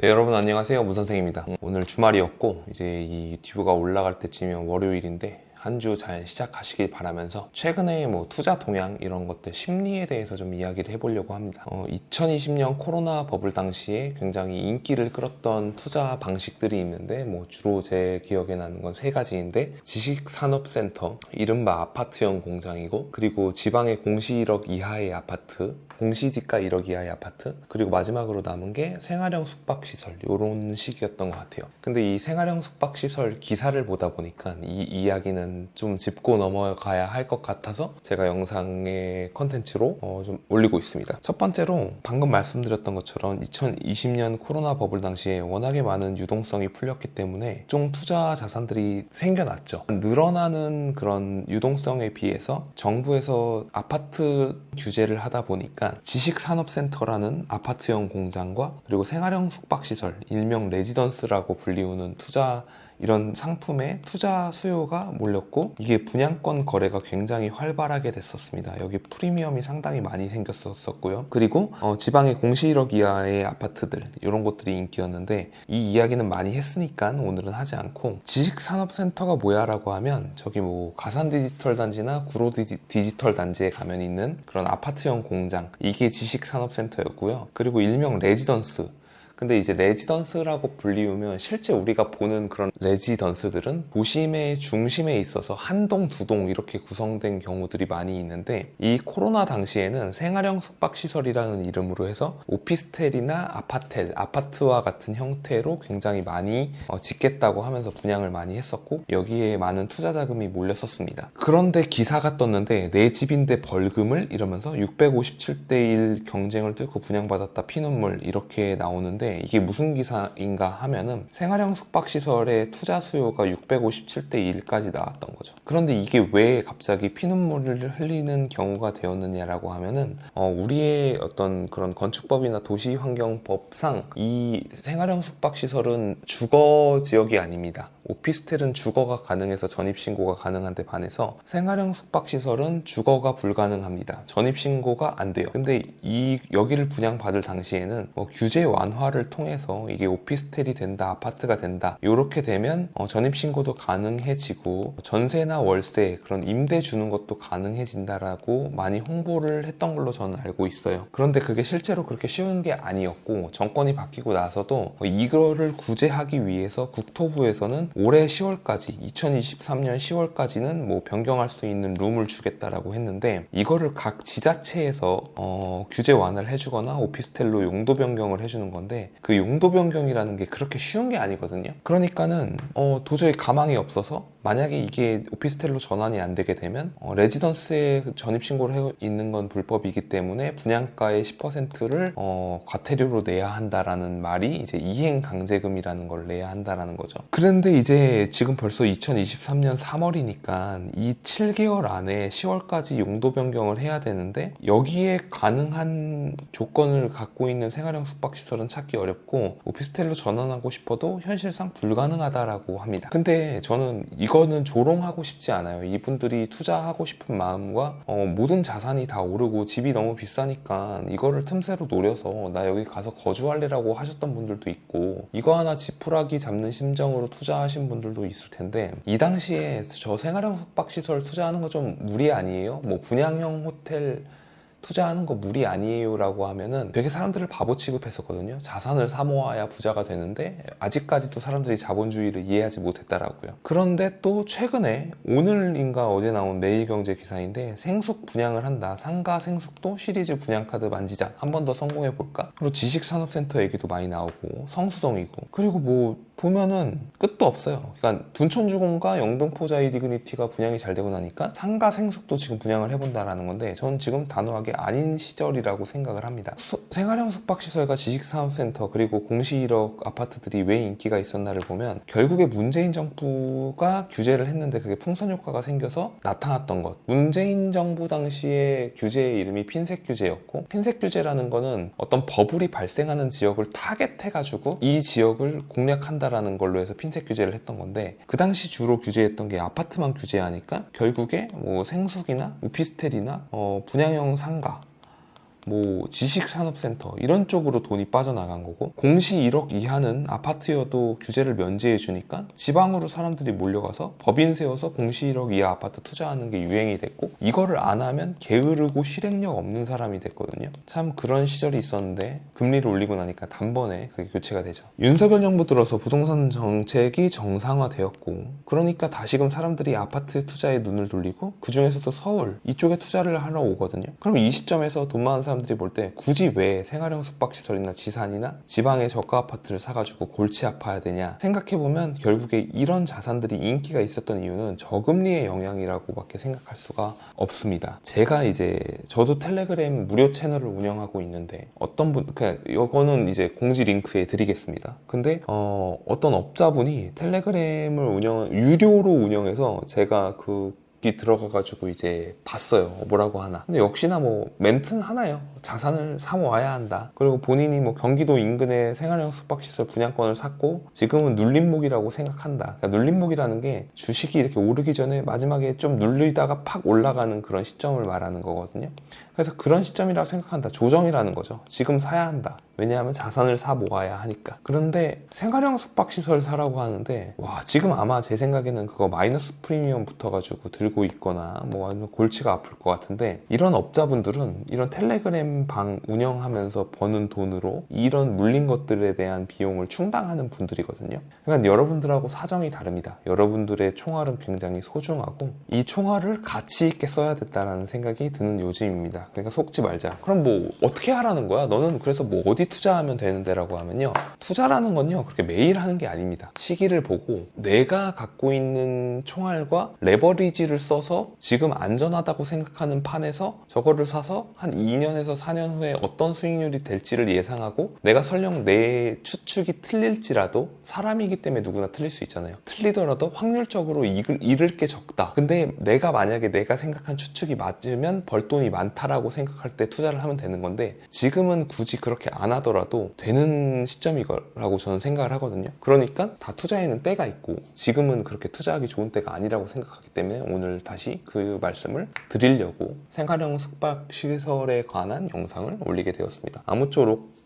네, 여러분 안녕하세요. 문선생입니다. 오늘 주말이었고 이제 이 유튜브가 올라갈 때쯤이면 월요일인데 한 주 잘 시작하시길 바라면서 최근에 뭐 투자 동향 이런 것들 심리에 대해서 좀 이야기를 해보려고 합니다. 2020년 코로나 버블 당시에 굉장히 인기를 끌었던 투자 방식들이 있는데 뭐 주로 제 기억에 나는 건 세 가지인데 지식산업센터, 이른바 아파트형 공장이고, 그리고 지방의 공시 1억 이하의 아파트, 공시지가 1억 이하의 아파트, 그리고 마지막으로 남은 게 생활형 숙박시설, 이런 식이었던 것 같아요. 근데 이 생활형 숙박시설 기사를 보다 보니까 이 이야기는 좀 짚고 넘어가야 할 것 같아서 제가 영상의 컨텐츠로 좀 올리고 있습니다. 첫 번째로 방금 말씀드렸던 것처럼 2020년 코로나 버블 당시에 워낙에 많은 유동성이 풀렸기 때문에 좀 투자 자산들이 생겨났죠. 늘어나는 그런 유동성에 비해서 정부에서 아파트 규제를 하다 보니까 지식산업센터라는 아파트형 공장과 그리고 생활형 숙박시설, 일명 레지던스라고 불리우는 이런 상품에 투자 수요가 몰렸고, 이게 분양권 거래가 굉장히 활발하게 됐었습니다. 여기 프리미엄이 상당히 많이 생겼었고요. 그리고 지방의 공시 1억 이하의 아파트들, 이런 것들이 인기였는데 이 이야기는 많이 했으니까 오늘은 하지 않고, 지식산업센터가 뭐야 라고 하면 저기 뭐 가산 디지털 단지나 구로 디지털 단지에 가면 있는 그런 아파트형 공장, 이게 지식산업센터였고요. 그리고 일명 레지던스, 근데 이제 레지던스라고 불리우면 실제 우리가 보는 그런 레지던스들은 도심의 중심에 있어서 한 동, 두 동 이렇게 구성된 경우들이 많이 있는데, 이 코로나 당시에는 생활형 숙박시설이라는 이름으로 해서 오피스텔이나 아파트와 같은 형태로 굉장히 많이 짓겠다고 하면서 분양을 많이 했었고, 여기에 많은 투자 자금이 몰렸었습니다. 그런데 기사가 떴는데 내 집인데 벌금을, 이러면서 657대 1 경쟁을 뚫고 분양받았다 피눈물, 이렇게 나오는데 이게 무슨 기사인가 하면은 생활형 숙박시설의 투자 수요가 657대 1까지 나왔던 거죠. 그런데 이게 왜 갑자기 피눈물을 흘리는 경우가 되었느냐라고 하면은 우리의 어떤 그런 건축법이나 도시환경법상 이 생활형 숙박시설은 주거 지역이 아닙니다. 오피스텔은 주거가 가능해서 전입신고가 가능한데 반해서 생활형 숙박시설은 주거가 불가능합니다. 전입신고가 안 돼요. 근데 여기를 분양받을 당시에는 규제 완화를 통해서 이게 오피스텔이 된다, 아파트가 된다, 이렇게 되면 전입신고도 가능해지고 전세나 월세, 그런 임대 주는 것도 가능해진다라고 많이 홍보를 했던 걸로 저는 알고 있어요. 그런데 그게 실제로 그렇게 쉬운 게 아니었고, 정권이 바뀌고 나서도 이거를 구제하기 위해서 국토부에서는 올해 10월까지, 2023년 10월까지는 뭐 변경할 수 있는 룸을 주겠다라고 했는데, 이거를 각 지자체에서 규제 완화를 해주거나 오피스텔로 용도 변경을 해주는 건데, 그 용도 변경이라는 게 그렇게 쉬운 게 아니거든요. 그러니까는 도저히 가망이 없어서, 만약에 이게 오피스텔로 전환이 안 되게 되면 레지던스에 전입신고를 해 있는 건 불법이기 때문에 분양가의 10%를 과태료로 내야 한다라는 말이 이제 이행강제금이라는 걸 내야 한다라는 거죠. 그런데 이제 지금 벌써 2023년 3월이니까 이 7개월 안에 10월까지 용도 변경을 해야 되는데, 여기에 가능한 조건을 갖고 있는 생활형 숙박시설은 찾기 어렵고 오피스텔로 전환하고 싶어도 현실상 불가능하다라고 합니다. 근데 저는 이거는 조롱하고 싶지 않아요. 이분들이 투자하고 싶은 마음과 모든 자산이 다 오르고 집이 너무 비싸니까 이거를 틈새로 노려서 나 여기 가서 거주할래라고 하셨던 분들도 있고, 이거 하나 지푸라기 잡는 심정으로 투자하신 분들도 있을 텐데, 이 당시에 저 생활형 숙박시설 투자하는 거 좀 무리 아니에요? 뭐 분양형 호텔 투자하는 거 무리 아니에요 라고 하면은 되게 사람들을 바보 취급했었거든요. 자산을 사모아야 부자가 되는데 아직까지도 사람들이 자본주의를 이해하지 못했다라고요. 그런데 또 최근에, 오늘인가 어제 나온 매일경제 기사인데, 생숙 분양을 한다, 상가 생숙도 시리즈 분양카드 만지작, 한 번 더 성공해볼까? 그리고 지식산업센터 얘기도 많이 나오고, 성수동이고, 그리고 뭐 보면은 끝도 없어요. 그러니까 둔촌주공과 영등포자이 디그니티가 분양이 잘 되고 나니까 상가 생숙도 지금 분양을 해본다라는 건데, 저는 지금 단호하게 아닌 시절이라고 생각을 합니다. 생활형 숙박시설과 지식산업센터 그리고 공시 1억 아파트들이 왜 인기가 있었나를 보면, 결국에 문재인 정부가 규제를 했는데 그게 풍선 효과가 생겨서 나타났던 것. 문재인 정부 당시에 규제의 이름이 핀셋 규제였고, 핀셋 규제라는 거는 어떤 버블이 발생하는 지역을 타겟해가지고 이 지역을 공략한다 라는 걸로 해서 핀셋 규제를 했던 건데, 그 당시 주로 규제했던 게 아파트만 규제하니까 결국에 뭐 생숙이나 오피스텔이나 분양형 상가, 뭐 지식산업센터 이런 쪽으로 돈이 빠져나간 거고, 공시 1억 이하는 아파트여도 규제를 면제해 주니까 지방으로 사람들이 몰려가서 법인 세워서 공시 1억 이하 아파트 투자하는 게 유행이 됐고, 이거를 안 하면 게으르고 실행력 없는 사람이 됐거든요. 참 그런 시절이 있었는데 금리를 올리고 나니까 단번에 그게 교체가 되죠. 윤석열 정부 들어서 부동산 정책이 정상화되었고, 그러니까 다시금 사람들이 아파트 투자에 눈을 돌리고 그 중에서도 서울 이쪽에 투자를 하러 오거든요. 그럼 이 시점에서 돈 많은 사람들이 볼 때 굳이 왜 생활형 숙박시설이나 지산이나 지방의 저가 아파트를 사가지고 골치 아파야 되냐 생각해보면, 결국에 이런 자산들이 인기가 있었던 이유는 저금리의 영향이라고 밖에 생각할 수가 없습니다. 제가 이제 저도 텔레그램 무료 채널을 운영하고 있는데, 어떤 분, 그냥 이거는 이제 공지 링크에 드리겠습니다. 근데 어떤 업자분이 텔레그램을 유료로 운영해서 제가 들어가가지고 이제 봤어요. 뭐라고 하나. 근데 역시나 뭐 멘트는 하나요. 자산을 사모아야 한다. 그리고 본인이 뭐 경기도 인근에 생활형 숙박시설 분양권을 샀고 지금은 눌림목이라고 생각한다. 그러니까 눌림목이라는 게 주식이 이렇게 오르기 전에 마지막에 좀 눌리다가 팍 올라가는 그런 시점을 말하는 거거든요. 그래서 그런 시점이라고 생각한다. 조정이라는 거죠. 지금 사야 한다. 왜냐하면 자산을 사 모아야 하니까. 그런데 생활형 숙박시설 사라고 하는데, 와, 지금 아마 제 생각에는 그거 마이너스 프리미엄 붙어가지고 들고 있거나 뭐 아니면 골치가 아플 것 같은데, 이런 업자분들은 이런 텔레그램 방 운영하면서 버는 돈으로 이런 물린 것들에 대한 비용을 충당하는 분들이거든요. 그러니까 여러분들하고 사정이 다릅니다. 여러분들의 총알은 굉장히 소중하고 이 총알을 가치 있게 써야 된다는 생각이 드는 요즘입니다. 그러니까 속지 말자. 그럼 뭐 어떻게 하라는 거야? 너는 그래서 뭐 어디 투자하면 되는데 라고 하면요, 투자라는 건요 그렇게 매일 하는 게 아닙니다. 시기를 보고 내가 갖고 있는 총알과 레버리지를 써서 지금 안전하다고 생각하는 판에서 저거를 사서 한 2년에서 4년 후에 어떤 수익률이 될지를 예상하고, 내가 설령 내 추측이 틀릴지라도, 사람이기 때문에 누구나 틀릴 수 있잖아요. 틀리더라도 확률적으로 잃을 게 적다. 근데 만약에 내가 생각한 추측이 맞으면 벌돈이 많다라고 생각할 때 투자를 하면 되는 건데, 지금은 굳이 그렇게 안 하더라도 되는 시점이라고 저는 생각을 하거든요. 그러니까 다 투자에는 때가 있고 지금은 그렇게 투자하기 좋은 때가 아니라고 생각하기 때문에 오늘 다시 그 말씀을 드리려고 생활형 숙박시설에 관한 영상을 올리게 되었습니다. 아무쪼록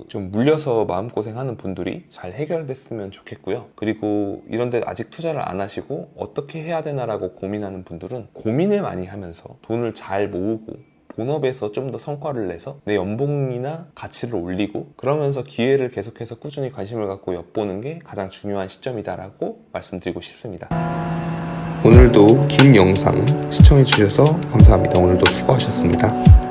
좀 물려서 마음고생하는 분들이 잘 해결됐으면 좋겠고요. 그리고 이런데 아직 투자를 안 하시고 어떻게 해야 되나라고 고민하는 분들은 고민을 많이 하면서 돈을 잘 모으고 본업에서 좀 더 성과를 내서 내 연봉이나 가치를 올리고, 그러면서 기회를 계속해서 꾸준히 관심을 갖고 엿보는 게 가장 중요한 시점이다라고 말씀드리고 싶습니다. 오늘도 긴 영상 시청해주셔서 감사합니다. 오늘도 수고하셨습니다.